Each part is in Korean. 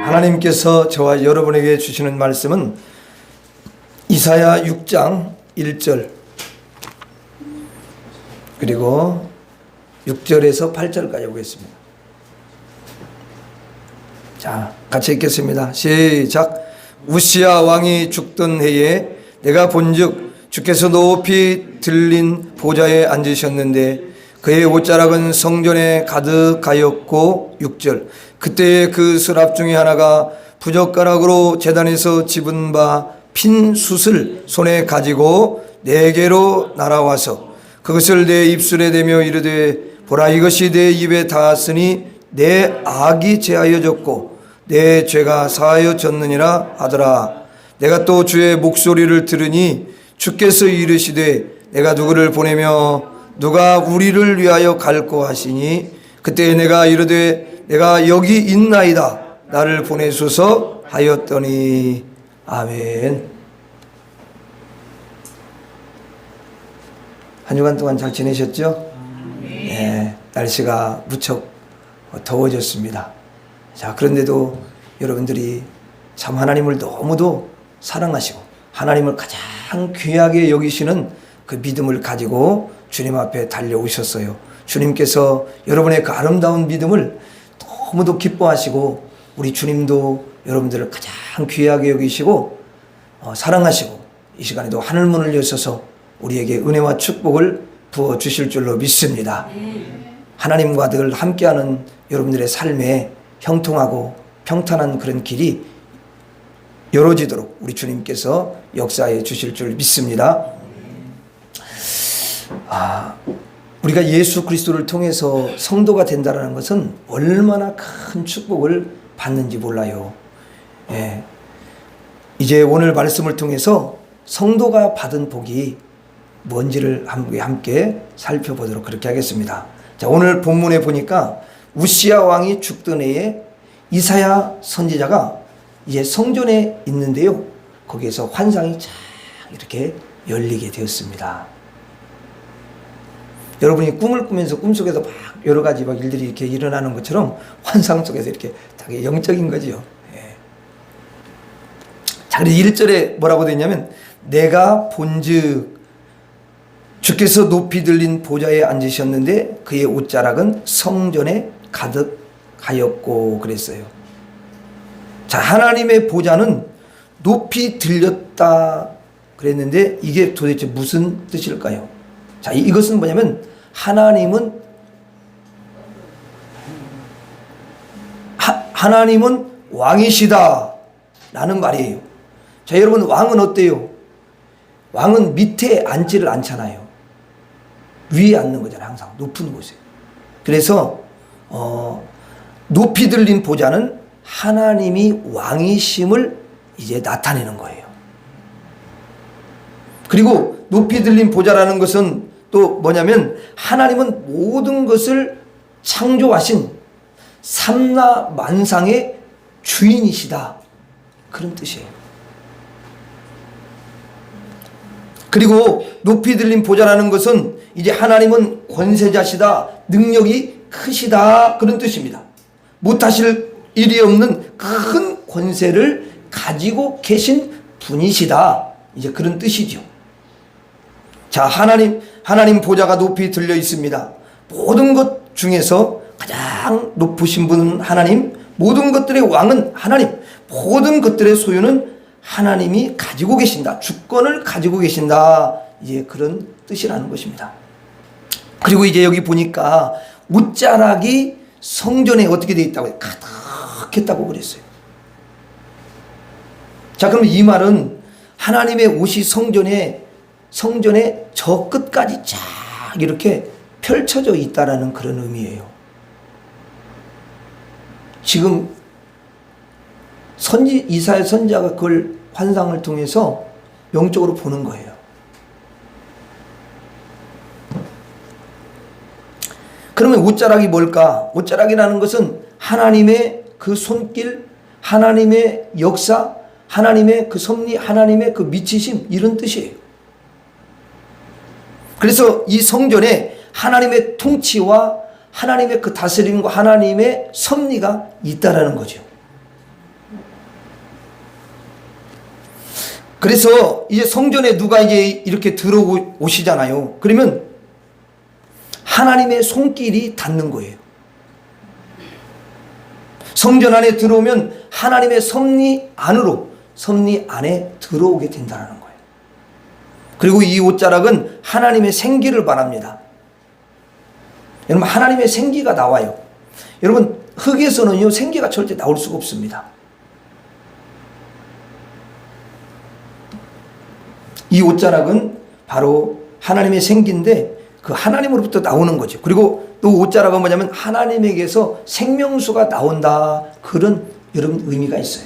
하나님께서 저와 여러분에게 주시는 말씀은 이사야 6장 1절 그리고 6절에서 8절까지 오겠습니다. 자, 같이 읽겠습니다. 시작. 우시야 왕이 죽던 해에 내가 본즉 주께서 높이 들린 보좌에 앉으셨는데 그의 옷자락은 성전에 가득하였고 6절 그때에 그 서랍 중에 하나가 부젓가락으로 제단에서 집은 바 핀 숯을 손에 가지고 내게로 날아와서 그것을 내 입술에 대며 이르되 보라 이것이 내 입에 닿았으니 내 악이 제하여졌고 내 죄가 사하여졌느니라 하더라. 내가 또 주의 목소리를 들으니 주께서 이르시되 내가 누구를 보내며 누가 우리를 위하여 갈고 하시니 그때 내가 이르되 내가 여기 있나이다 나를 보내소서 하였더니 아멘. 한 주간 동안 잘 지내셨죠? 네, 날씨가 무척 더워졌습니다. 자, 그런데도 여러분들이 참 하나님을 너무도 사랑하시고 하나님을 가장 귀하게 여기시는 그 믿음을 가지고 주님 앞에 달려오셨어요. 주님께서 여러분의 그 아름다운 믿음을 너무도 기뻐하시고 우리 주님도 여러분들을 가장 귀하게 여기시고 사랑하시고 이 시간에도 하늘문을 여셔서 우리에게 은혜와 축복을 부어주실 줄로 믿습니다. 하나님과 늘 함께하는 여러분들의 삶에 형통하고 평탄한 그런 길이 열어지도록 우리 주님께서 역사해 주실 줄 믿습니다. 우리가 예수 그리스도를 통해서 성도가 된다는 것은 얼마나 큰 축복을 받는지 몰라요. 예. 이제 오늘 말씀을 통해서 성도가 받은 복이 뭔지를 함께 살펴보도록 그렇게 하겠습니다. 자, 오늘 본문에 보니까 우시야 왕이 죽던 해에 이사야 선지자가 이제 성전에 있는데요. 거기에서 환상이 쫙 이렇게 열리게 되었습니다. 여러분이 꿈을 꾸면서 꿈속에서 막 여러 가지 막 일들이 이렇게 일어나는 것처럼 환상 속에서 이렇게 되게 영적인 거지요. 예. 자, 그래서 1절에 뭐라고 되어 있냐면 내가 본즉 주께서 높이 들린 보좌에 앉으셨는데 그의 옷자락은 성전에 가득하였고 그랬어요. 자, 하나님의 보좌는 높이 들렸다 그랬는데 이게 도대체 무슨 뜻일까요? 자, 이것은 뭐냐면 하나님은 왕이시다 라는 말이에요. 자, 여러분 왕은 어때요? 왕은 밑에 앉지를 않잖아요. 위에 앉는 거잖아요. 항상 높은 곳에. 그래서 높이 들린 보좌는 하나님이 왕이심을 이제 나타내는 거예요. 그리고 높이 들린 보좌라는 것은 또 뭐냐면 하나님은 모든 것을 창조하신 삼라만상의 주인이시다 그런 뜻이에요. 그리고 높이 들린 보좌라는 것은 이제 하나님은 권세자시다 능력이 크시다 그런 뜻입니다. 못하실 일이 없는 큰 권세를 가지고 계신 분이시다 이제 그런 뜻이죠. 자, 하나님 보좌가 높이 들려 있습니다. 모든 것 중에서 가장 높으신 분은 하나님, 모든 것들의 왕은 하나님, 모든 것들의 소유는 하나님이 가지고 계신다. 주권을 가지고 계신다. 이제 그런 뜻이라는 것입니다. 그리고 이제 여기 보니까 옷자락이 성전에 어떻게 되어 있다고 해요? 가득했다고 그랬어요. 자, 그럼 이 말은 하나님의 옷이 성전에 저 끝까지 쫙 이렇게 펼쳐져 있다라는 그런 의미예요. 지금 이사야 선지자가 그걸 환상을 통해서 영적으로 보는 거예요. 그러면 옷자락이 뭘까? 옷자락이라는 것은 하나님의 그 손길, 하나님의 역사, 하나님의 그 섭리, 하나님의 그 미치심 이런 뜻이에요. 그래서 이 성전에 하나님의 통치와 하나님의 그 다스림과 하나님의 섭리가 있다라는 거죠. 그래서 이제 성전에 누가 이제 이렇게 들어오시잖아요. 그러면 하나님의 손길이 닿는 거예요. 성전 안에 들어오면 하나님의 섭리 안에 들어오게 된다는 거예요. 그리고 이 옷자락은 하나님의 생기를 말합니다. 여러분, 하나님의 생기가 나와요. 여러분, 흙에서는요 생기가 절대 나올 수가 없습니다. 이 옷자락은 바로 하나님의 생기인데 그 하나님으로부터 나오는 거죠. 그리고 또 옷자락은 뭐냐면 하나님에게서 생명수가 나온다, 그런 여러분 의미가 있어요.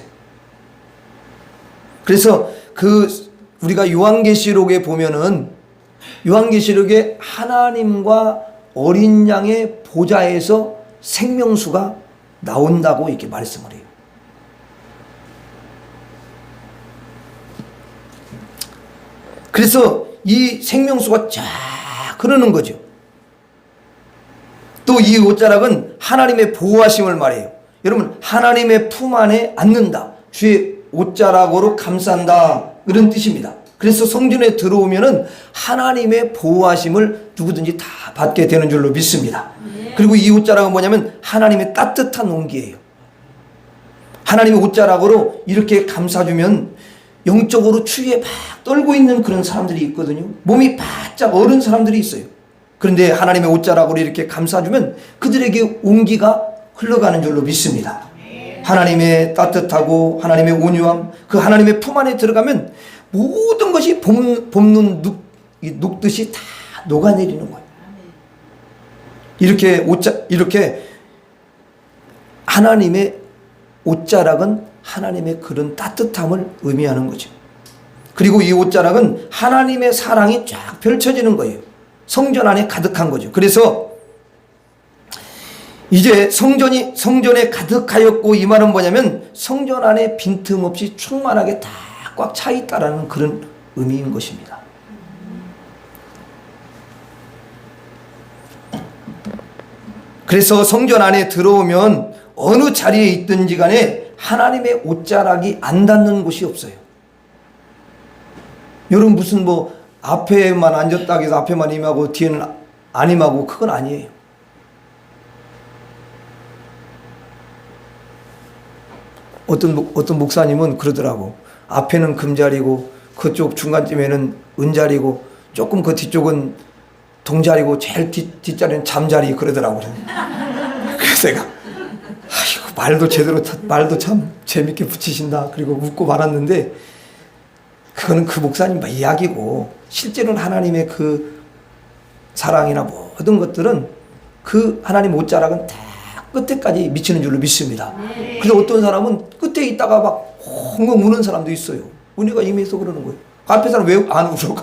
그래서 우리가 요한계시록에 보면은 요한계시록에 하나님과 어린 양의 보좌에서 생명수가 나온다고 이렇게 말씀을 해요. 그래서 이 생명수가 쫙 흐르는 거죠. 또 이 옷자락은 하나님의 보호하심을 말해요. 여러분, 하나님의 품 안에 앉는다, 주의 옷자락으로 감싼다, 이런 뜻입니다. 그래서 성전에 들어오면은 하나님의 보호하심을 누구든지 다 받게 되는 줄로 믿습니다. 그리고 이 옷자락은 뭐냐면 하나님의 따뜻한 온기예요. 하나님의 옷자락으로 이렇게 감싸주면 영적으로 추위에 막 떨고 있는 그런 사람들이 있거든요. 몸이 바짝 얼은 사람들이 있어요. 그런데 하나님의 옷자락으로 이렇게 감싸주면 그들에게 온기가 흘러가는 줄로 믿습니다. 하나님의 따뜻하고 하나님의 온유함, 그 하나님의 품 안에 들어가면 모든 것이 봄눈 녹듯이 다 녹아내리는 거예요. 이렇게 하나님의 옷자락은 하나님의 그런 따뜻함을 의미하는 거죠. 그리고 이 옷자락은 하나님의 사랑이 쫙 펼쳐지는 거예요. 성전 안에 가득한 거죠. 그래서 이제 성전에 가득하였고, 이 말은 뭐냐면 성전 안에 빈틈없이 충만하게 다 꽉 차 있다라는 그런 의미인 것입니다. 그래서 성전 안에 들어오면 어느 자리에 있든지 간에 하나님의 옷자락이 안 닿는 곳이 없어요. 여러분, 무슨 앞에만 앉았다 해서 앞에만 임하고 뒤에는 안 임하고, 그건 아니에요. 어떤 목사님은 그러더라고. 앞에는 금자리고 그쪽 중간쯤에는 은자리고 조금 그 뒤쪽은 동자리고 제일 뒷자리는 잠자리, 그러더라고. 그래서 내가 말도 참 재밌게 붙이신다, 그리고 웃고 말았는데, 그거는 그 목사님 이야기고, 실제로는 하나님의 그 사랑이나 모든 것들은 그 하나님 옷자락은 다 끝에까지 미치는 줄로 믿습니다. 그래서 어떤 사람은 끝에 있다가 막 엉엉 우는 사람도 있어요. 은혜가 임해서 그러는 거예요. 앞에 사람 왜 안 울어?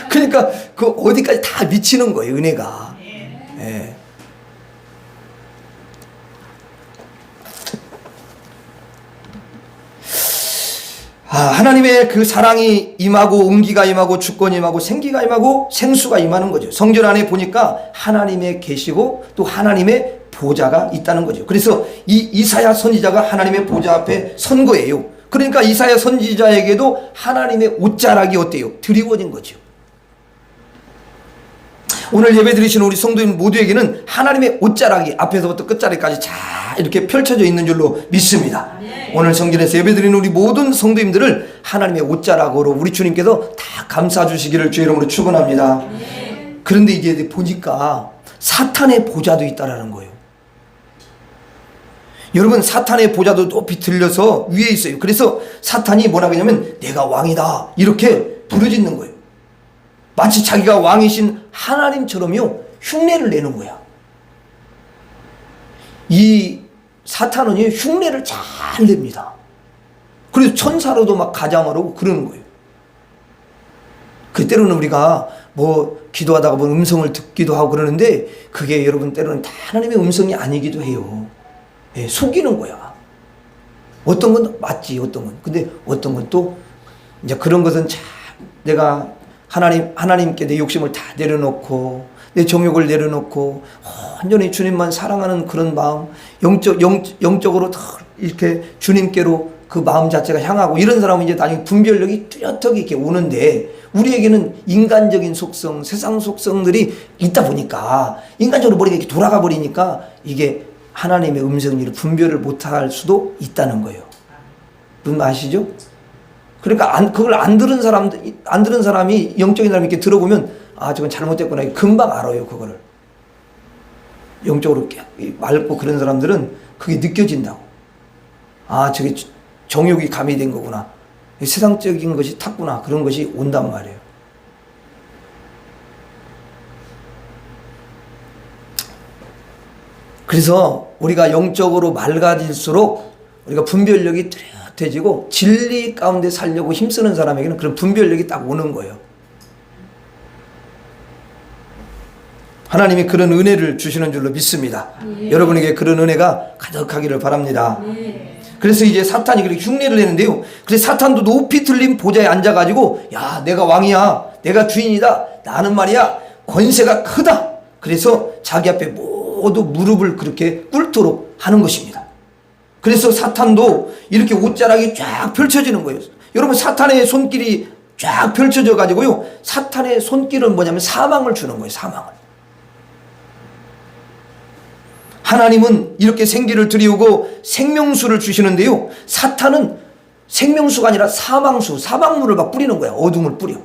그러니까 그 어디까지 다 미치는 거예요, 은혜가. 예. 하나님의 그 사랑이 임하고, 온기가 임하고, 주권이 임하고, 생기가 임하고, 생수가 임하는 거죠. 성전 안에 보니까 하나님의 계시고 또 하나님의 보좌가 있다는 거죠. 그래서 이 이사야 선지자가 하나님의 보좌 앞에 선 거예요. 그러니까 이사야 선지자에게도 하나님의 옷자락이 어때요? 드리워진 거죠. 오늘 예배 드리신 우리 성도인 모두에게는 하나님의 옷자락이 앞에서부터 끝자리까지 잘 이렇게 펼쳐져 있는 줄로 믿습니다. 오늘 성전에서 예배 드리는 우리 모든 성도님들을 하나님의 옷자락으로 우리 주님께서 다 감싸 주시기를 주의 이름으로 축원합니다. 그런데 이제 보니까 사탄의 보좌도 있다라는 거예요. 여러분, 사탄의 보좌도 높이 들려서 위에 있어요. 그래서 사탄이 뭐라고 하냐면 내가 왕이다, 이렇게 부르짖는 거예요. 마치 자기가 왕이신 하나님처럼요 흉내를 내는 거야. 이 사탄은 흉내를 잘 냅니다. 그래서 천사로도 막 가장을 하고 그러는 거예요. 그때로는 우리가 기도하다가 음성을 듣기도 하고 그러는데, 그게 여러분 때로는 다 하나님의 음성이 아니기도 해요. 예, 속이는 거야. 어떤 건 맞지, 어떤 건. 근데 어떤 건 또 이제 그런 것은 참 내가 하나님께 내 욕심을 다 내려놓고 내 정욕을 내려놓고 온전히 주님만 사랑하는 그런 마음, 영적으로 더 이렇게 주님께로 그 마음 자체가 향하고 이런 사람은 이제 나중에 분별력이 뚜렷하게 이렇게 오는데 우리에게는 인간적인 속성, 세상 속성들이 있다 보니까 인간적으로 머리가 이렇게 돌아가 버리니까 이게 하나님의 음성을 분별을 못할 수도 있다는 거예요. 무슨 말 아시죠? 그러니까 그걸 안 들은 사람이 영적인 사람이 이렇게 들어보면 아 저건 잘못됐구나 금방 알아요. 그거를 영적으로 맑고 그런 사람들은 그게 느껴진다고. 아 저게 정욕이 가미된 거구나. 세상적인 것이 탔구나. 그런 것이 온단 말이에요. 그래서 우리가 영적으로 맑아질수록 우리가 분별력이 뚜렷해지고 진리 가운데 살려고 힘쓰는 사람에게는 그런 분별력이 딱 오는 거예요. 하나님이 그런 은혜를 주시는 줄로 믿습니다. 여러분에게 그런 은혜가 가득하기를 바랍니다. 그래서 이제 사탄이 그렇게 흉내를 내는데요. 그래서 사탄도 높이 틀린 보좌에 앉아가지고 야 내가 왕이야, 내가 주인이다, 나는 말이야 권세가 크다. 그래서 자기 앞에 모두 무릎을 그렇게 꿇도록 하는 것입니다. 그래서 사탄도 이렇게 옷자락이 쫙 펼쳐지는 거예요. 여러분 사탄의 손길이 쫙 펼쳐져 가지고요. 사탄의 손길은 뭐냐면 사망을 주는 거예요. 사망을. 하나님은 이렇게 생기를 드리우고 생명수를 주시는데요. 사탄은 생명수가 아니라 사망수, 사망물을 막 뿌리는 거야. 어둠을 뿌려.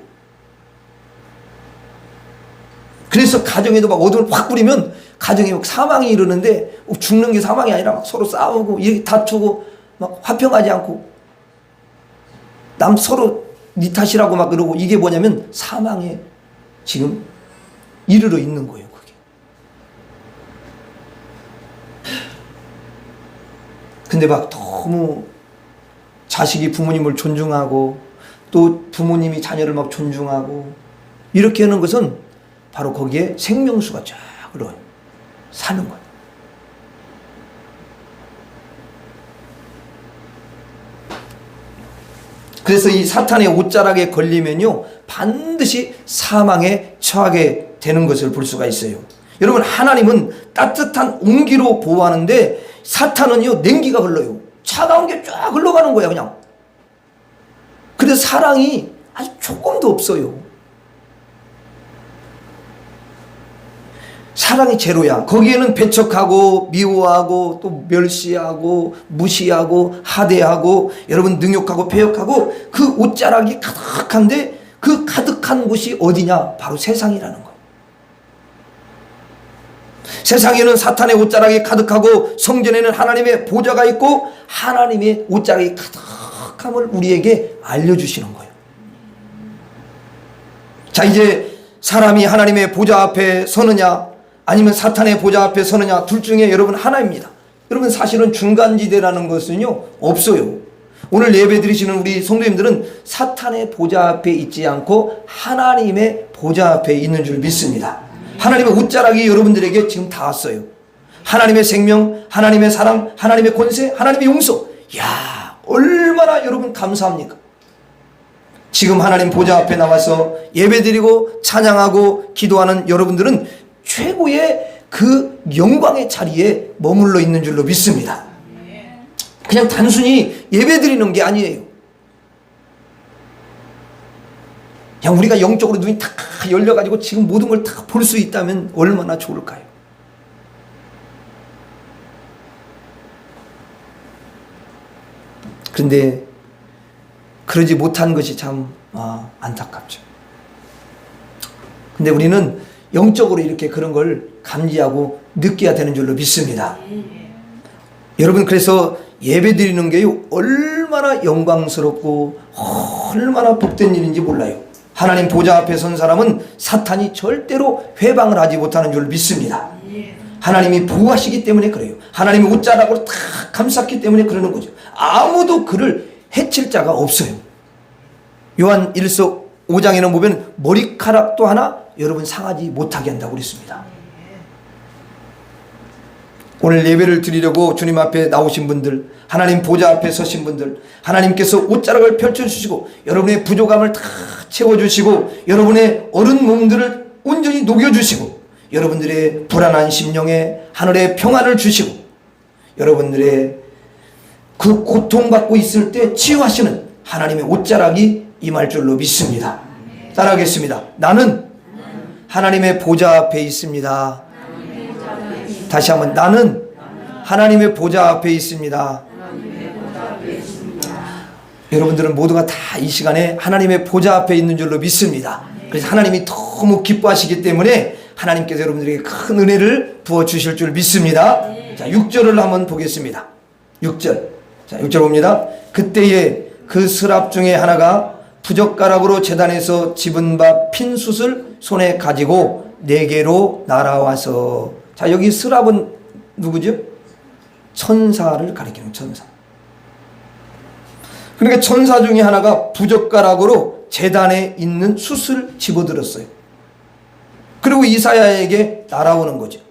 그래서 가정에도 막 어둠을 확 뿌리면 가정에 막 사망이 이르는데 죽는 게 사망이 아니라 막 서로 싸우고 이렇게 다투고 막 화평하지 않고 남 서로 네 탓이라고 막 그러고 이게 뭐냐면 사망에 지금 이르러 있는 거예요. 근데 막 너무 자식이 부모님을 존중하고 또 부모님이 자녀를 막 존중하고 이렇게 하는 것은 바로 거기에 생명수가 쫙 흘러요. 사는 거예요. 그래서 이 사탄의 옷자락에 걸리면요 반드시 사망에 처하게 되는 것을 볼 수가 있어요. 여러분 하나님은 따뜻한 온기로 보호하는데 사탄은요 냉기가 흘러요. 차가운 게 쫙 흘러가는 거야 그냥. 그래서 사랑이 아주 조금도 없어요. 사랑이 제로야. 거기에는 배척하고 미워하고 또 멸시하고 무시하고 하대하고 여러분 능욕하고 폐역하고 그 옷자락이 가득한데 그 가득한 곳이 어디냐? 바로 세상이라는 거예요. 세상에는 사탄의 옷자락이 가득하고 성전에는 하나님의 보좌가 있고 하나님의 옷자락이 가득함을 우리에게 알려주시는 거예요. 자 이제 사람이 하나님의 보좌 앞에 서느냐 아니면 사탄의 보좌 앞에 서느냐 둘 중에 여러분 하나입니다. 여러분 사실은 중간지대라는 것은요 없어요. 오늘 예배 드리시는 우리 성도님들은 사탄의 보좌 앞에 있지 않고 하나님의 보좌 앞에 있는 줄 믿습니다. 하나님의 옷자락이 여러분들에게 지금 다 왔어요. 하나님의 생명, 하나님의 사랑, 하나님의 권세, 하나님의 용서. 이야 얼마나 여러분 감사합니까? 지금 하나님 보좌 앞에 나와서 예배드리고 찬양하고 기도하는 여러분들은 최고의 그 영광의 자리에 머물러 있는 줄로 믿습니다. 그냥 단순히 예배드리는 게 아니에요. 그냥 우리가 영적으로 눈이 다 열려가지고 지금 모든 걸 다 볼 수 있다면 얼마나 좋을까요? 그런데 그러지 못한 것이 참 안타깝죠. 근데 우리는 영적으로 이렇게 그런 걸 감지하고 느껴야 되는 줄로 믿습니다. 여러분 그래서 예배 드리는 게 얼마나 영광스럽고 얼마나 복된 일인지 몰라요. 하나님 보좌 앞에 선 사람은 사탄이 절대로 회방을 하지 못하는 줄 믿습니다. 하나님이 보호하시기 때문에 그래요. 하나님이 옷자락으로 다 감쌌기 때문에 그러는 거죠. 아무도 그를 해칠 자가 없어요. 요한 1서 5장에는 보면 머리카락도 하나 여러분 상하지 못하게 한다고 그랬습니다. 오늘 예배를 드리려고 주님 앞에 나오신 분들, 하나님 보좌 앞에 서신 분들, 하나님께서 옷자락을 펼쳐주시고 여러분의 부족함을 다 채워주시고 여러분의 어른 몸들을 온전히 녹여주시고 여러분들의 불안한 심령에 하늘의 평안을 주시고 여러분들의 그 고통받고 있을 때 치유하시는 하나님의 옷자락이 임할 줄로 믿습니다. 따라하겠습니다. 나는 하나님의 보좌 앞에 있습니다. 다시 한번, 나는 하나님의 보좌 앞에 있습니다. 여러분들은 모두가 다 이 시간에 하나님의 보좌 앞에 있는 줄로 믿습니다. 그래서 하나님이 너무 기뻐하시기 때문에 하나님께서 여러분들에게 큰 은혜를 부어주실 줄 믿습니다. 자, 6절을 한번 보겠습니다. 6절. 자, 6절 봅니다. 그때에 그 스랍 중에 하나가 부젓가락으로 제단에서 집은 바 핀 숯을 손에 가지고 내게로 날아와서. 자, 여기 스랍은 누구죠? 천사를 가리키는 천사. 그러니까 천사 중에 하나가 부젓가락으로 제단에 있는 숯을 집어들었어요. 그리고 이사야에게 날아오는 거죠.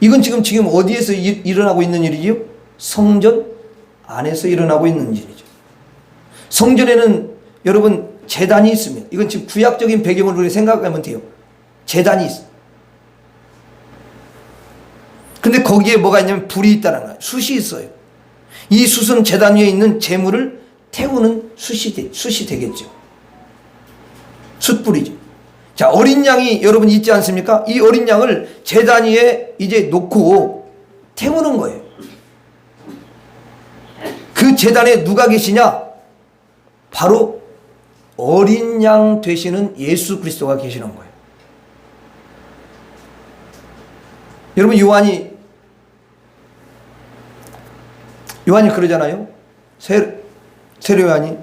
이건 지금 어디에서 일어나고 있는 일이지요? 성전 안에서 일어나고 있는 일이죠. 성전에는 여러분 제단이 있습니다. 이건 지금 구약적인 배경을 우리 생각하면 돼요. 제단이 있어요. 근데 거기에 뭐가 있냐면 불이 있다는 거예요. 숯이 있어요. 이 숯은 제단 위에 있는 재물을 태우는 숯이 되겠죠. 숯불이죠. 자, 어린 양이 여러분 있지 않습니까? 이 어린 양을 제단 위에 이제 놓고 태우는 거예요. 그 제단에 누가 계시냐? 바로 어린 양 되시는 예수 그리스도가 계시는 거예요. 여러분, 요한이 그러잖아요. 세례 요한이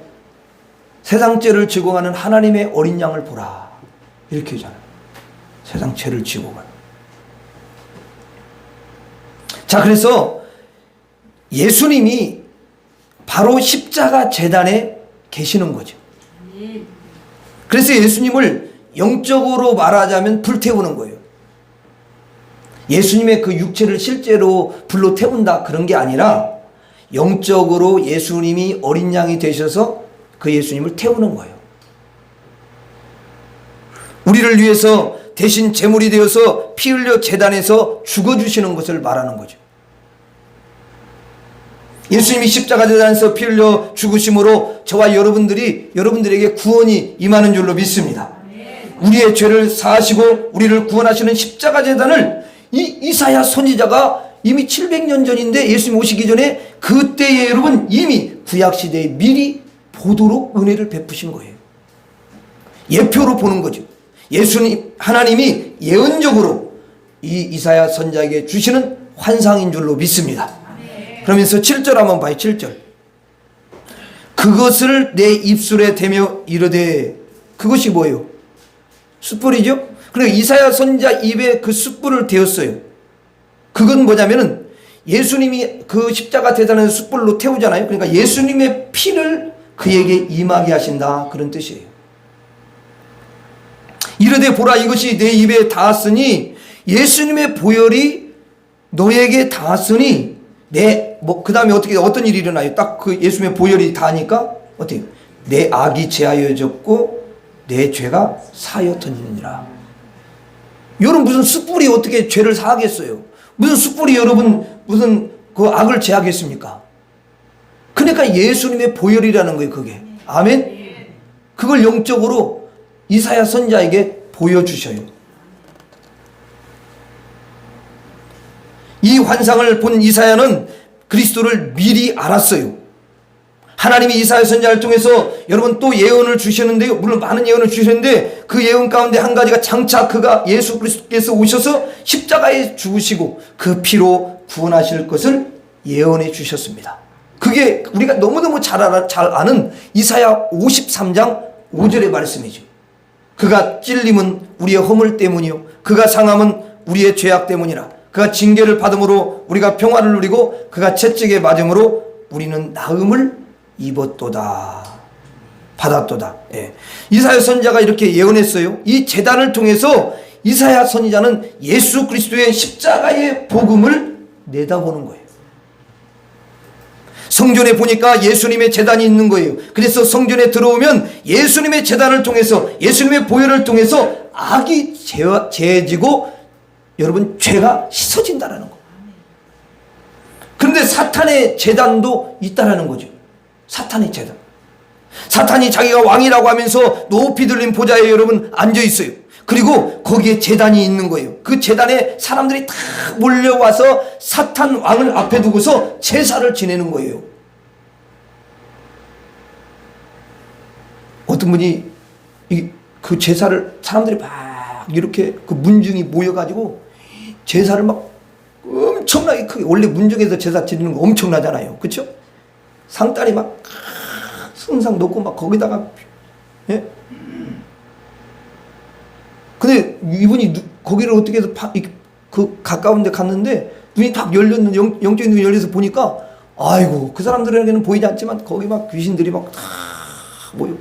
세상 죄를 지고 가는 하나님의 어린 양을 보라, 이렇게 하잖아요. 세상 죄를 지고 가는. 자, 그래서 예수님이 바로 십자가 제단에 계시는 거죠. 그래서 예수님을 영적으로 말하자면 불태우는 거예요. 예수님의 그 육체를 실제로 불로 태운다 그런 게 아니라 영적으로 예수님이 어린 양이 되셔서 그 예수님을 태우는 거예요. 우리를 위해서 대신 제물이 되어서 피 흘려 제단에서 죽어주시는 것을 말하는 거죠. 예수님이 십자가 제단에서 피 흘려 죽으심으로 저와 여러분들에게 구원이 임하는 줄로 믿습니다. 우리의 죄를 사하시고 우리를 구원하시는 십자가 제단을 이사야 선지자가 이미 700년 전인데, 예수님 오시기 전에 그때에 여러분 이미 구약시대에 미리 보도록 은혜를 베푸신 거예요. 예표로 보는 거죠. 하나님이 예언적으로 이 이사야 선지자에게 주시는 환상인 줄로 믿습니다. 그러면서 7절 한번 봐요. 7절. 그것을 내 입술에 대며 이르되. 그것이 뭐예요? 숯불이죠. 그러니까 이사야 선지자 입에 그 숯불을 대었어요. 그건 뭐냐면은 예수님이 그 십자가 제단에서 숯불로 태우잖아요. 그러니까 예수님의 피를 그에게 임하게 하신다, 그런 뜻이에요. 이르되 보라, 이것이 내 입에 닿았으니, 예수님의 보혈이 너에게 닿았으니 그 다음에 어떤 일이 일어나요? 딱 그 예수님의 보혈이 닿으니까 어떻게? 내 악이 제하여졌고 내 죄가 사하여졌느니라. 여러분, 무슨 숯불이 어떻게 죄를 사하겠어요? 무슨 숯불이 여러분 무슨 그 악을 제하겠습니까? 그러니까 예수님의 보혈이라는 거예요, 그게. 아멘? 그걸 영적으로 이사야 선지자에게 보여주셔요. 이 환상을 본 이사야는 그리스도를 미리 알았어요. 하나님이 이사야 선지자를 통해서 여러분 또 예언을 주셨는데요. 물론 많은 예언을 주셨는데 그 예언 가운데 한 가지가 장차 그가 예수 그리스도께서 오셔서 십자가에 죽으시고 그 피로 구원하실 것을 예언해 주셨습니다. 그게 우리가 너무너무 잘 아는 이사야 53장 5절의 말씀이죠. 그가 찔림은 우리의 허물 때문이요 그가 상함은 우리의 죄악 때문이라. 그가 징계를 받음으로 우리가 평화를 누리고 그가 채찍에 맞음으로 우리는 나음을 입었도다, 받았도다. 예. 이사야 선지자가 이렇게 예언했어요. 이 제단을 통해서 이사야 선지자는 예수 그리스도의 십자가의 복음을 내다보는 거예요. 성전에 보니까 예수님의 제단이 있는 거예요. 그래서 성전에 들어오면 예수님의 제단을 통해서, 예수님의 보혈을 통해서 악이 제해지고 여러분 죄가 씻어진다는 거. 그런데 그런데 사탄의 제단도 있다라는 거죠. 사탄의 제단. 사탄이 자기가 왕이라고 하면서 높이 들린 보좌에 여러분 앉아 있어요. 그리고 거기에 제단이 있는 거예요. 그 제단에 사람들이 다 몰려와서 사탄 왕을 앞에 두고서 제사를 지내는 거예요. 어떤 분이 그 제사를 사람들이 막 이렇게 그 문중이 모여가지고 제사를 막 엄청나게 크게, 원래 문중에서 제사 지내는 거 엄청나잖아요. 그렇죠? 상다리 막 승상 놓고 막 거기다가, 예? 근데 이분이 거기를 어떻게 해서 그 가까운 데 갔는데 눈이 딱 열렸는데 영적인 눈이 열려서 보니까 아이고 그 사람들에게는 보이지 않지만 거기 막 귀신들이 막 다 모여.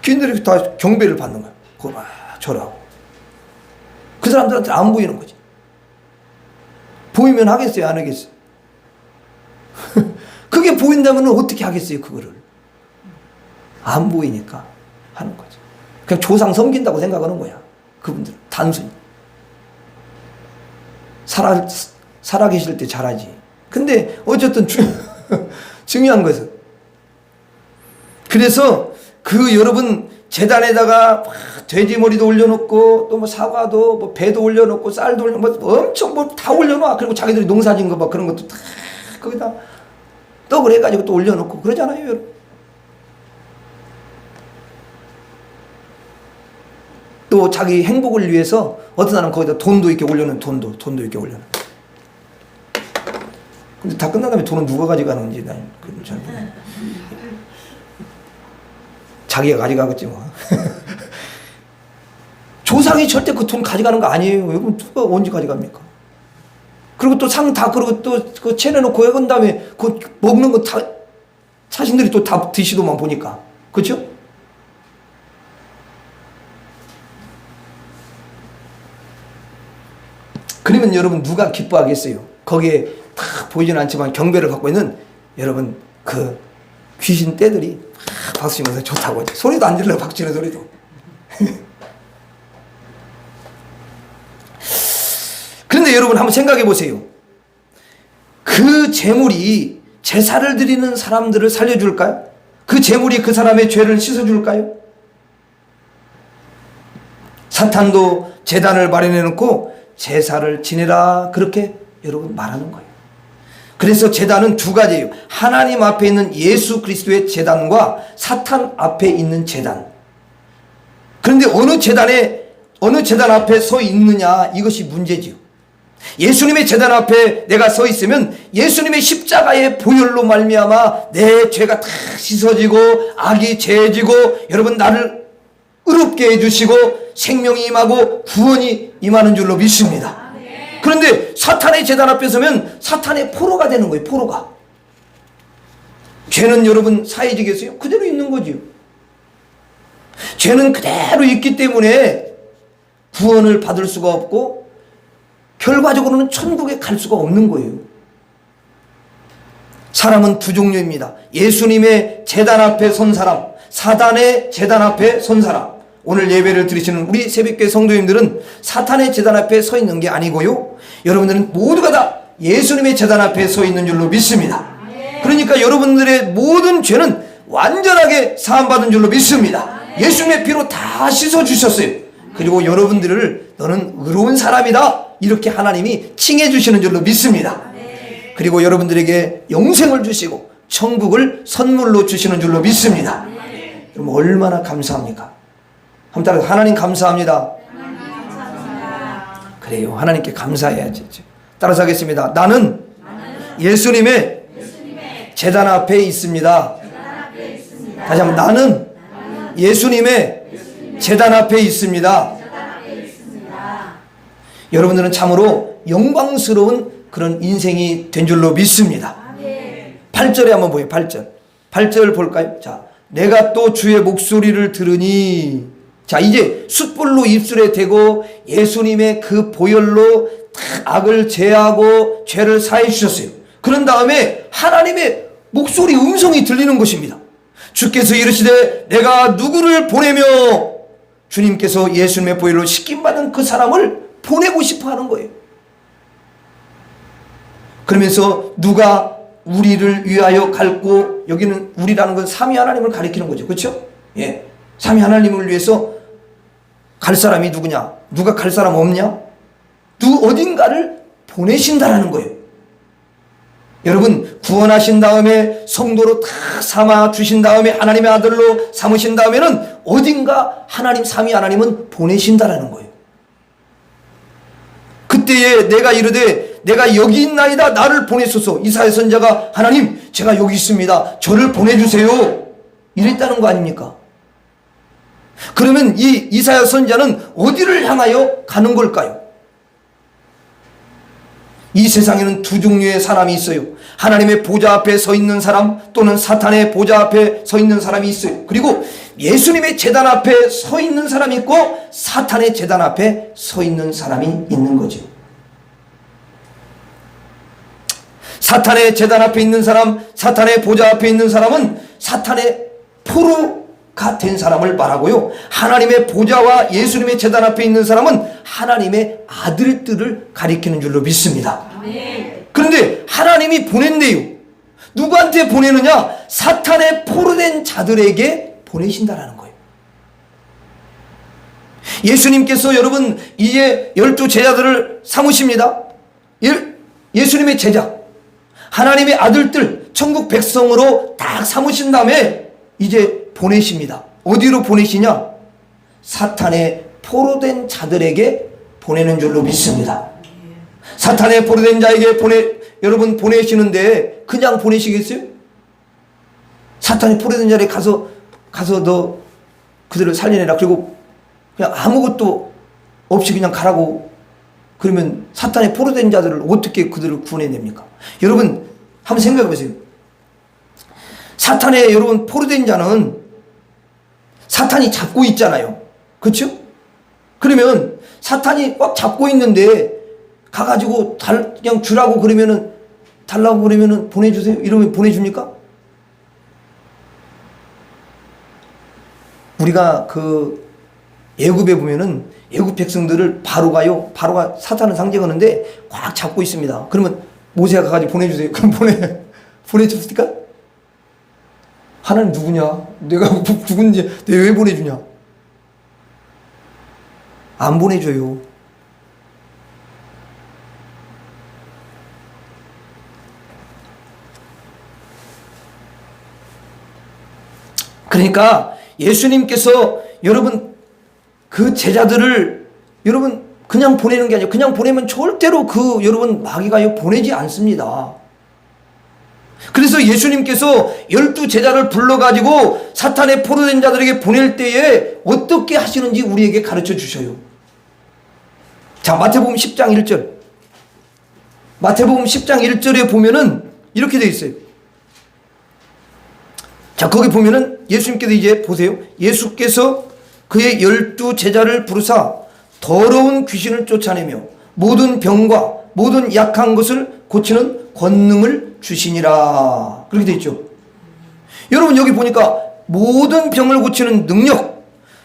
귀신들이 다 경배를 받는 거야. 그거 막 절하고. 그 사람들한테 안 보이는 거지. 보이면 하겠어요? 안 하겠어요? 그게 보인다면 어떻게 하겠어요? 그거를. 안 보이니까 하는 거지. 그냥 조상 섬긴다고 생각하는 거야. 그분들은 단순히. 살아계실 때 잘하지. 근데 어쨌든 중요한 것은, 그래서 그 여러분 제단에다가 돼지 머리도 올려놓고 또 뭐 사과도 뭐 배도 올려놓고 쌀도 올려놓고 뭐 엄청 뭐 다 올려놔. 그리고 자기들이 농사진 거 막 그런 것도 다 거기다 떡을 해가지고 또 올려놓고 그러잖아요, 여러분. 또 자기 행복을 위해서 어떤 사람은 거기다 돈도 이렇게 올려놓은 돈도 이렇게 올려놓은. 근데 다 끝난 다음에 돈은 누가 가져가는지 난 잘 모르겠어요. 자기가 가져가겠지 뭐. 조상이 절대 그 돈 가져가는 거 아니에요. 여러분 누가 언제 가져갑니까? 그리고 또 상 다 그러고 또 그 채내놓고 해본 다음에 그 먹는 거 다 자신들이 또 다 드시도만 보니까. 그렇죠? 그러면 여러분 누가 기뻐하겠어요? 거기에 다 보이지는 않지만 경배를 갖고 있는 여러분 그 귀신 떼들이 박수 치면서 좋다고 하죠. 소리도 안 질러, 박수 치는 소리도. 그런데 여러분 한번 생각해 보세요. 그 재물이 제사를 드리는 사람들을 살려줄까요? 그 재물이 그 사람의 죄를 씻어줄까요? 사탄도 제단을 마련해 놓고 제사를 지내라 그렇게 여러분 말하는 거예요. 그래서 제단은 두 가지예요. 하나님 앞에 있는 예수 그리스도의 제단과 사탄 앞에 있는 제단. 그런데 어느 제단 앞에 서 있느냐, 이것이 문제지요. 예수님의 제단 앞에 내가 서 있으면 예수님의 십자가의 보혈로 말미암아 내 죄가 다 씻어지고 악이 제해지고 여러분 나를 의롭게 해주시고 생명이 임하고 구원이 임하는 줄로 믿습니다. 그런데 사탄의 제단 앞에 서면 사탄의 포로가 되는 거예요. 포로가. 죄는 여러분 사해지겠어요? 그대로 있는 거지요. 죄는 그대로 있기 때문에 구원을 받을 수가 없고 결과적으로는 천국에 갈 수가 없는 거예요. 사람은 두 종류입니다. 예수님의 제단 앞에 선 사람, 사단의 제단 앞에 선 사람. 오늘 예배를 드리시는 우리 새벽교회 성도님들은 사탄의 제단 앞에 서 있는 게 아니고요, 여러분들은 모두가 다 예수님의 제단 앞에 서 있는 줄로 믿습니다. 그러니까 여러분들의 모든 죄는 완전하게 사함받은 줄로 믿습니다. 예수님의 피로 다 씻어주셨어요. 그리고 여러분들을 너는 의로운 사람이다 이렇게 하나님이 칭해 주시는 줄로 믿습니다. 그리고 여러분들에게 영생을 주시고 천국을 선물로 주시는 줄로 믿습니다. 그럼 얼마나 감사합니까? 한번 따라서 하나님 감사합니다. 그래요. 하나님께 감사해야지. 따라서 하겠습니다. 나는 예수님의 제단 앞에 있습니다. 다시 한번, 나는 예수님의 제단 앞에 있습니다. 여러분들은 참으로 영광스러운 그런 인생이 된 줄로 믿습니다. 8절에 한번 보여요. 8절 볼까요? 자, 내가 또 주의 목소리를 들으니, 자, 이제 숯불로 입술에 대고 예수님의 그 보혈로 악을 제하고 죄를 사해 주셨어요. 그런 다음에 하나님의 목소리, 음성이 들리는 것입니다. 주께서 이르시되 내가 누구를 보내며, 주님께서 예수님의 보혈로 씻김받은 그 사람을 보내고 싶어 하는 거예요. 그러면서 누가 우리를 위하여 갈고, 여기는 우리라는 건 삼위 하나님을 가리키는 거죠. 그렇죠? 예. 삼위 하나님을 위해서 갈 사람이 누구냐? 누가 갈 사람 없냐? 어딘가를 보내신다라는 거예요. 여러분, 구원하신 다음에 성도로 다 삼아 주신 다음에 하나님의 아들로 삼으신 다음에는 어딘가 하나님, 삼위 하나님은 보내신다라는 거예요. 그때에 내가 이르되 내가 여기 있나이다, 나를 보내소서. 이사야 선지자가 하나님, 제가 여기 있습니다, 저를 보내주세요, 이랬다는 거 아닙니까? 그러면 이 이사야 선지자는 어디를 향하여 가는 걸까요? 이 세상에는 두 종류의 사람이 있어요. 하나님의 보좌 앞에 서 있는 사람, 또는 사탄의 보좌 앞에 서 있는 사람이 있어요. 그리고 예수님의 제단 앞에 서 있는 사람이 있고, 사탄의 제단 앞에 서 있는 사람이 있는 거죠. 사탄의 제단 앞에 있는 사람, 사탄의 보좌 앞에 있는 사람은 사탄의 포로가 된 사람을 말하고요, 하나님의 보좌와 예수님의 제단 앞에 있는 사람은 하나님의 아들들을 가리키는 줄로 믿습니다. 그런데 하나님이 보낸대요. 누구한테 보내느냐? 사탄의 포로된 자들에게 보내신다라는 거예요. 예수님께서 여러분 이제 12 제자들을 삼으십니다. 예수님의 제자, 하나님의 아들들, 천국 백성으로 딱 삼으신 다음에 이제 보내십니다. 어디로 보내시냐? 사탄의 포로된 자들에게 보내는 줄로 믿습니다. 사탄의 포로된 자에게 여러분 보내시는데 그냥 보내시겠어요? 사탄의 포로된 자에게 가서 너 그들을 살려내라, 그리고 그냥 아무것도 없이 그냥 가라고 그러면 사탄의 포로된 자들을 어떻게 그들을 구원해냅니까? 여러분 한번 생각해 보세요. 사탄의 여러분 포로된 자는 사탄이 잡고 있잖아요. 그렇죠? 그러면 사탄이 꽉 잡고 있는데 가가지고 그냥 주라고 그러면은, 달라고 그러면은 보내주세요 이러면 보내줍니까? 우리가 그 애굽에 보면은 애굽 백성들을 바로가 사탄을 상징하는데 꽉 잡고 있습니다. 그러면 모세가 가가지고 보내주세요. 그럼 보내줬습니까? 하나님 누구냐? 내가 누군지 내가 왜 보내주냐? 안 보내줘요. 그러니까 예수님께서 여러분 그 제자들을 여러분 그냥 보내는 게 아니에요. 그냥 보내면 절대로 여러분 마귀가 보내지 않습니다. 그래서 예수님께서 12 제자를 불러가지고 사탄의 포로된 자들에게 보낼 때에 어떻게 하시는지 우리에게 가르쳐 주셔요. 자, 마태복음 10장 1절. 마태복음 10장 1절에 보면은 이렇게 되어 있어요. 자, 거기 보면은 예수님께서 이제 보세요. 예수께서 그의 12 제자를 부르사 더러운 귀신을 쫓아내며 모든 병과 모든 약한 것을 고치는 권능을 주시니라. 그렇게 되어 있죠. 여러분 여기 보니까 모든 병을 고치는 능력,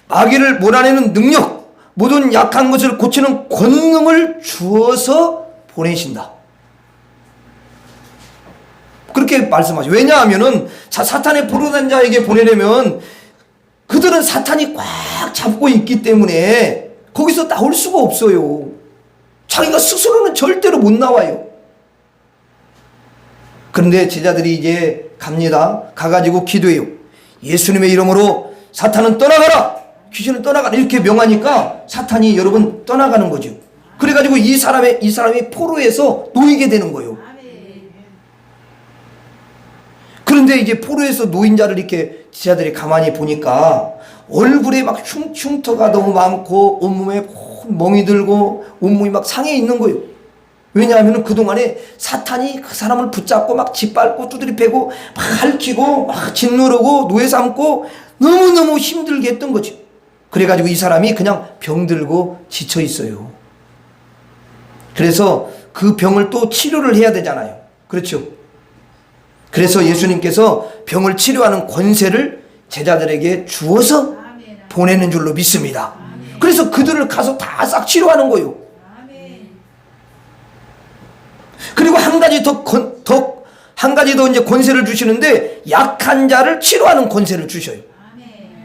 마귀를 몰아내는 능력, 모든 약한 것을 고치는 권능을 주어서 보내신다. 그렇게 말씀하죠. 왜냐하면은 사탄의 포로된 자에게 보내려면 그들은 사탄이 꽉 잡고 있기 때문에 거기서 나올 수가 없어요. 자기가 스스로는 절대로 못 나와요. 그런데 제자들이 이제 갑니다. 가가지고 기도해요. 예수님의 이름으로 사탄은 떠나가라, 귀신은 떠나가라, 이렇게 명하니까 사탄이 여러분 떠나가는 거죠. 그래가지고 이 사람이 포로에서 놓이게 되는 거예요. 그런데 이제 포로에서 놓인 자를 이렇게 제자들이 가만히 보니까 얼굴에 막 흉터가 너무 많고 온몸에 멍이 들고 온몸이 막 상해 있는 거예요. 왜냐하면 그동안에 사탄이 그 사람을 붙잡고 막 짓밟고 두드리 패고 막 핥히고 막 짓누르고 노예 삼고 너무너무 힘들게 했던 거죠. 그래가지고 이 사람이 그냥 병들고 지쳐 있어요. 그래서 그 병을 또 치료를 해야 되잖아요. 그렇죠? 그래서 예수님께서 병을 치료하는 권세를 제자들에게 주어서 보내는 줄로 믿습니다. 그래서 그들을 가서 다 싹 치료하는 거예요. 그리고 한 한 가지 더 이제 권세를 주시는데, 약한 자를 치료하는 권세를 주셔요.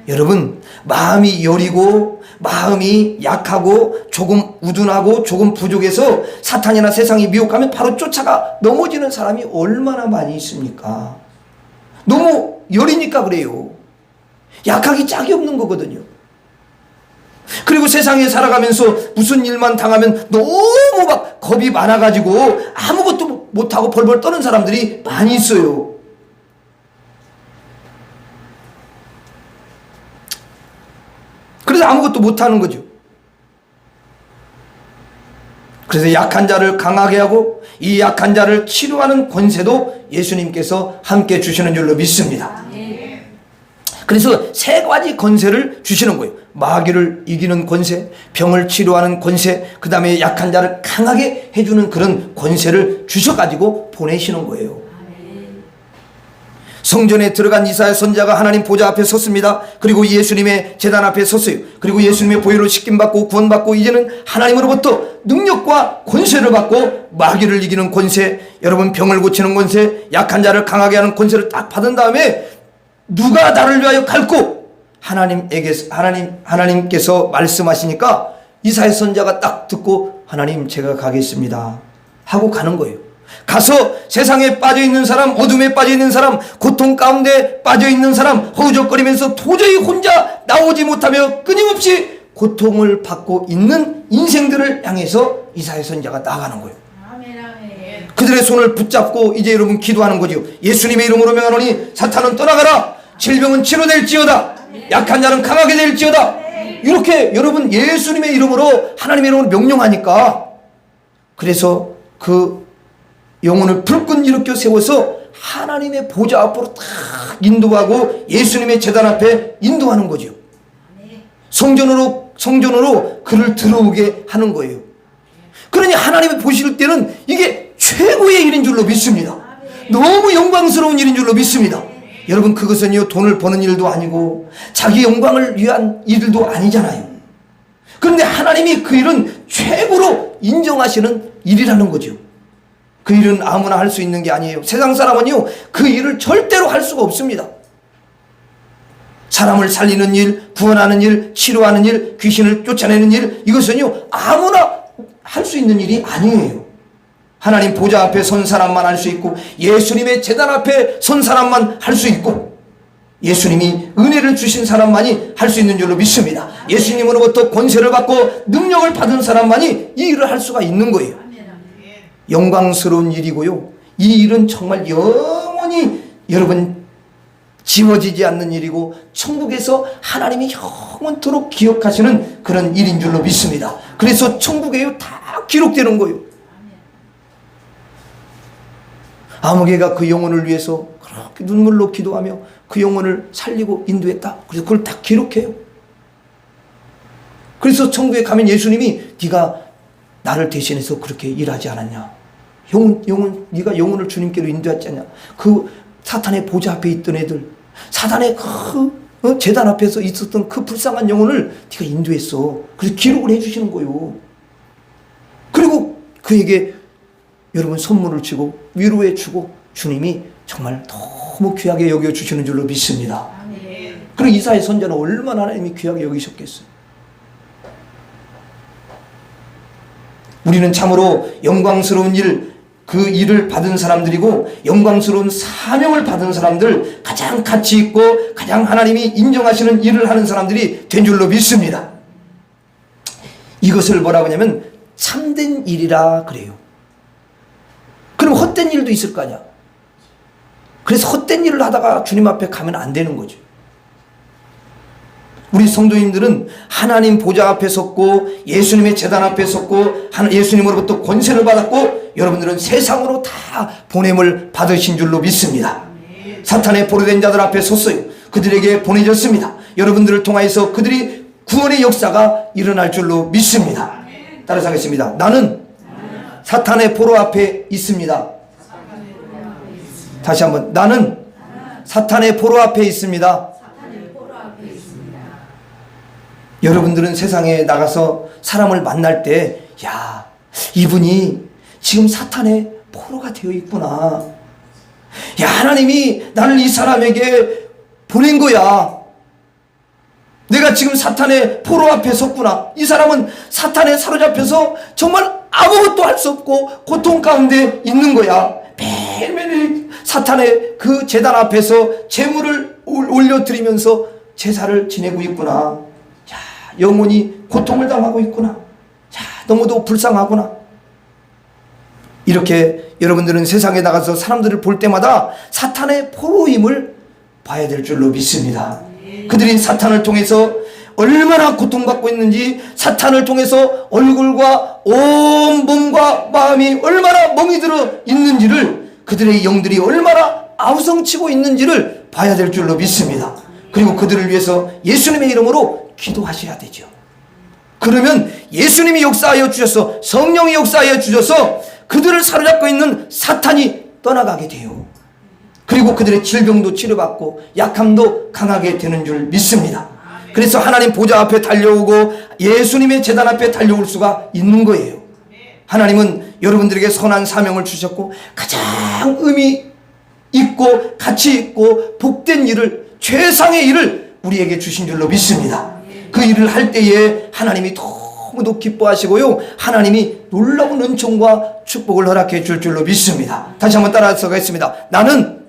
여러분, 마음이 여리고 마음이 약하고 조금 우둔하고 조금 부족해서 사탄이나 세상이 미혹하면 바로 쫓아가 넘어지는 사람이 얼마나 많이 있습니까? 너무 여리니까 그래요. 약하기 짝이 없는 거거든요. 그리고 세상에 살아가면서 무슨 일만 당하면 너무 막 겁이 많아가지고 아무것도 못하고 벌벌 떠는 사람들이 많이 있어요. 그래서 아무것도 못하는 거죠. 그래서 약한 자를 강하게 하고 이 약한 자를 치료하는 권세도 예수님께서 함께 주시는 줄로 믿습니다. 그래서 세 가지 권세를 주시는 거예요. 마귀를 이기는 권세, 병을 치료하는 권세, 그 다음에 약한 자를 강하게 해주는 그런 권세를 주셔가지고 보내시는 거예요. 성전에 들어간 이사야 선지자가 하나님 보좌 앞에 섰습니다. 그리고 예수님의 제단 앞에 섰어요. 그리고 예수님의 보혈로 씻김받고 구원받고 이제는 하나님으로부터 능력과 권세를 받고 마귀를 이기는 권세, 여러분 병을 고치는 권세, 약한 자를 강하게 하는 권세를 딱 받은 다음에 누가 나를 위하여 갈고 하나님께서 말씀하시니까 이사야 선지자가 딱 듣고 하나님 제가 가겠습니다 하고 가는 거예요. 가서 세상에 빠져있는 사람, 어둠에 빠져있는 사람, 고통 가운데 빠져있는 사람, 허우적거리면서 도저히 혼자 나오지 못하며 끊임없이 고통을 받고 있는 인생들을 향해서 이사야 선지자가 나가는 거예요. 그들의 손을 붙잡고 이제 여러분 기도하는 거죠. 예수님의 이름으로 명하노니 사탄은 떠나가라. 질병은 치료될지어다. 약한 자는 강하게 될지어다. 이렇게 여러분 예수님의 이름으로 하나님의 이름으로 명령하니까, 그래서 그 영혼을 불끈 일으켜 세워서 하나님의 보좌 앞으로 딱 인도하고 예수님의 제단 앞에 인도하는 거죠. 성전으로 그를 들어오게 하는 거예요. 그러니 하나님이 보실 때는 이게 최고의 일인 줄로 믿습니다. 너무 영광스러운 일인 줄로 믿습니다. 여러분 그것은요 돈을 버는 일도 아니고 자기 영광을 위한 일도 아니잖아요. 그런데 하나님이 그 일은 최고로 인정하시는 일이라는 거죠. 그 일은 아무나 할 수 있는 게 아니에요. 세상 사람은요 그 일을 절대로 할 수가 없습니다. 사람을 살리는 일, 구원하는 일, 치료하는 일, 귀신을 쫓아내는 일, 이것은요 아무나 할 수 있는 일이 아니에요. 하나님 보좌 앞에 선 사람만 할 수 있고, 예수님의 제단 앞에 선 사람만 할 수 있고, 예수님이 은혜를 주신 사람만이 할 수 있는 줄로 믿습니다. 예수님으로부터 권세를 받고 능력을 받은 사람만이 이 일을 할 수가 있는 거예요. 영광스러운 일이고요. 이 일은 정말 영원히 여러분 지워지지 않는 일이고 천국에서 하나님이 영원토록 기억하시는 그런 일인 줄로 믿습니다. 그래서 천국에요 다 기록되는 거예요. 아무개가 그 영혼을 위해서 그렇게 눈물로 기도하며 그 영혼을 살리고 인도했다. 그래서 그걸 다 기록해요. 그래서 천국에 가면 예수님이 네가 나를 대신해서 그렇게 일하지 않았냐? 네가 영혼을 주님께로 인도했지 않냐? 그 사탄의 보좌 앞에 있던 애들, 사탄의 그 제단 앞에서 있었던 그 불쌍한 영혼을 네가 인도했어. 그래서 기록을 해주시는 거예요. 그리고 그에게 여러분 선물을 주고 위로해 주고 주님이 정말 너무 귀하게 여겨주시는 줄로 믿습니다. 그리고 이사야 선지자는 얼마나 하나님이 귀하게 여기셨겠어요. 우리는 참으로 영광스러운 일, 그 일을 받은 사람들이고 영광스러운 사명을 받은 사람들, 가장 가치 있고 가장 하나님이 인정하시는 일을 하는 사람들이 된 줄로 믿습니다. 이것을 뭐라고 하냐면 참된 일이라 그래요. 그럼 헛된 일도 있을 거 아니야. 그래서 헛된 일을 하다가 주님 앞에 가면 안 되는 거죠. 우리 성도님들은 하나님 보좌 앞에 섰고 예수님의 제단 앞에 섰고 예수님으로부터 권세를 받았고 여러분들은 세상으로 다 보냄을 받으신 줄로 믿습니다. 사탄의 포로된 자들 앞에 섰어요. 그들에게 보내졌습니다. 여러분들을 통하여서 그들이 구원의 역사가 일어날 줄로 믿습니다. 따라서 하겠습니다. 나는 사탄의 포로 앞에 있습니다. 다시 한번, 나는 사탄의 포로 앞에 있습니다. 여러분들은 세상에 나가서 사람을 만날 때, 야, 이분이 지금 사탄의 포로가 되어 있구나. 야, 하나님이 나를 이 사람에게 보낸 거야. 내가 지금 사탄의 포로 앞에 섰구나. 이 사람은 사탄에 사로잡혀서 정말 아무것도 할 수 없고 고통 가운데 있는 거야. 매일매일 사탄의 그 제단 앞에서 제물을 올려드리면서 제사를 지내고 있구나. 자, 영혼이 고통을 당하고 있구나. 자, 너무도 불쌍하구나. 이렇게 여러분들은 세상에 나가서 사람들을 볼 때마다 사탄의 포로임을 봐야 될 줄로 믿습니다. 그들이 사탄을 통해서 얼마나 고통받고 있는지, 사탄을 통해서 얼굴과 온 몸과 마음이 얼마나 멍이 들어 있는지를, 그들의 영들이 얼마나 아우성치고 있는지를 봐야 될 줄로 믿습니다. 그리고 그들을 위해서 예수님의 이름으로 기도하셔야 되죠. 그러면 예수님이 역사하여 주셔서, 성령이 역사하여 주셔서 그들을 사로잡고 있는 사탄이 떠나가게 돼요. 그리고 그들의 질병도 치료받고 약함도 강하게 되는 줄 믿습니다. 그래서 하나님 보좌 앞에 달려오고 예수님의 제단 앞에 달려올 수가 있는 거예요. 하나님은 여러분들에게 선한 사명을 주셨고 가장 의미 있고 가치 있고 복된 일을, 최상의 일을 우리에게 주신 줄로 믿습니다. 그 일을 할 때에 하나님이 너무도 기뻐하시고요, 하나님이 놀라운 은총과 축복을 허락해 줄 줄로 믿습니다. 다시 한번 따라서 가겠습니다. 나는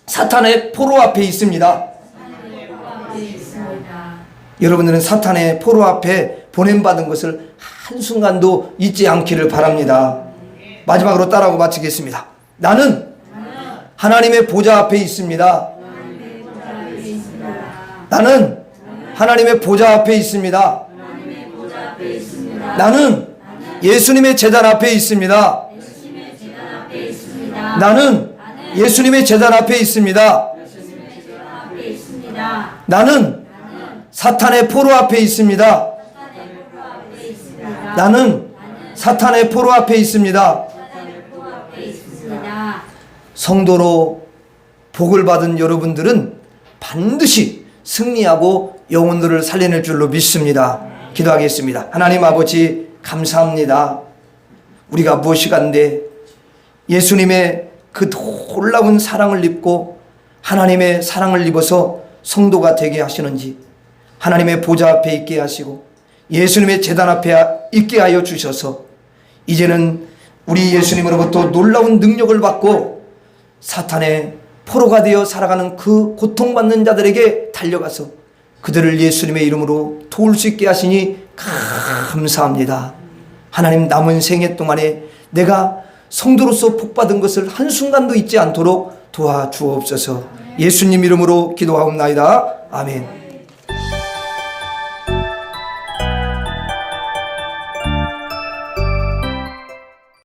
사탄의 포로 앞에 있습니다. 여러분들은 사탄의 포로 앞에 보냄받은 것을 한순간도 잊지 않기를 바랍니다. 마지막으로 따라하고 마치겠습니다. 나는 하나님의 보좌 앞에 있습니다. 나는 하나님의 보좌 앞에 있습니다. 나는 예수님의 제단 앞에 있습니다. 나는 예수님의 제단 앞에 있습니다. 나는 사탄의 포로 앞에 있습니다. 나는 사탄의 포로 앞에 있습니다. 성도로 복을 받은 여러분들은 반드시 승리하고 영혼들을 살려낼 줄로 믿습니다. 기도하겠습니다. 하나님 아버지, 감사합니다. 우리가 무엇이간데 예수님의 그 놀라운 사랑을 입고 하나님의 사랑을 입어서 성도가 되게 하시는지, 하나님의 보좌 앞에 있게 하시고 예수님의 제단 앞에 있게 하여 주셔서 이제는 우리 예수님으로부터 놀라운 능력을 받고 사탄의 포로가 되어 살아가는 그 고통받는 자들에게 달려가서 그들을 예수님의 이름으로 도울 수 있게 하시니 감사합니다. 하나님, 남은 생애 동안에 내가 성도로서 복받은 것을 한순간도 잊지 않도록 도와주옵소서. 예수님 이름으로 기도하옵나이다. 아멘.